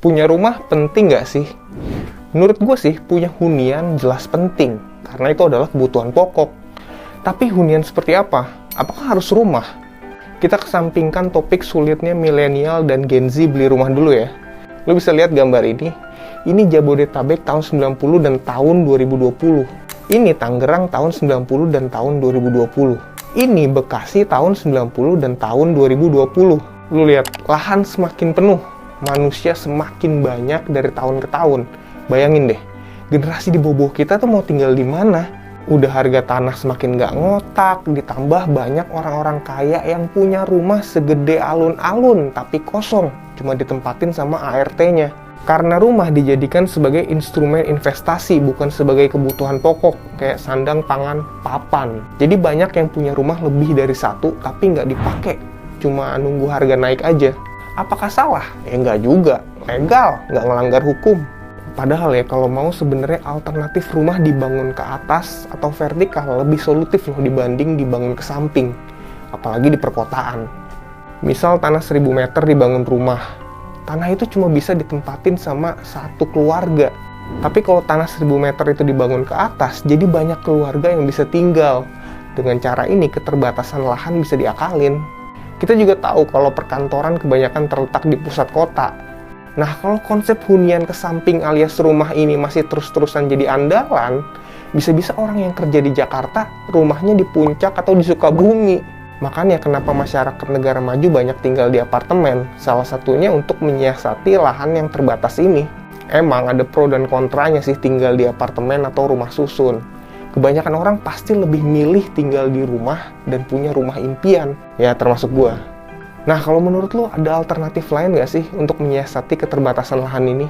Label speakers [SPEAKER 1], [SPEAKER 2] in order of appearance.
[SPEAKER 1] Punya rumah penting nggak sih? Menurut gue sih, punya hunian jelas penting, karena itu adalah kebutuhan pokok. Tapi hunian seperti apa? Apakah harus rumah? Kita kesampingkan topik sulitnya milenial dan Gen Z beli rumah dulu ya. Lo bisa lihat gambar ini. Ini Jabodetabek tahun 90 dan tahun 2020. Ini Tangerang tahun 90 dan tahun 2020. Ini Bekasi tahun 90 dan tahun 2020. Lu lihat, lahan semakin penuh, manusia semakin banyak dari tahun ke tahun. Bayangin deh, generasi di bawah kita tuh mau tinggal di mana? Udah harga tanah semakin nggak ngotak, ditambah banyak orang-orang kaya yang punya rumah segede alun-alun tapi kosong, cuma ditempatin sama ART-nya. Karena rumah dijadikan sebagai instrumen investasi, bukan sebagai kebutuhan pokok, kayak sandang, pangan, papan. Jadi banyak yang punya rumah lebih dari satu, tapi nggak dipakai. Cuma nunggu harga naik aja. Apakah salah? Ya nggak juga. Legal, nggak ngelanggar hukum. Padahal ya, kalau mau sebenarnya alternatif rumah dibangun ke atas atau vertikal lebih solutif loh dibanding dibangun ke samping. Apalagi di perkotaan. Misal tanah 1000 meter dibangun rumah. Tanah itu cuma bisa ditempatin sama satu keluarga. Tapi kalau tanah 1000 meter itu dibangun ke atas, jadi banyak keluarga yang bisa tinggal. Dengan cara ini, keterbatasan lahan bisa diakalin. Kita juga tahu kalau perkantoran kebanyakan terletak di pusat kota. Nah, kalau konsep hunian ke samping alias rumah ini masih terus-terusan jadi andalan, bisa-bisa orang yang kerja di Jakarta, rumahnya di Puncak atau di Sukabumi. Makanya kenapa masyarakat negara maju banyak tinggal di apartemen, salah satunya untuk menyiasati lahan yang terbatas ini. Emang ada pro dan kontranya sih tinggal di apartemen atau rumah susun. Kebanyakan orang pasti lebih milih tinggal di rumah dan punya rumah impian, ya termasuk gua. Nah, kalau menurut lo ada alternatif lain nggak sih untuk menyiasati keterbatasan lahan ini?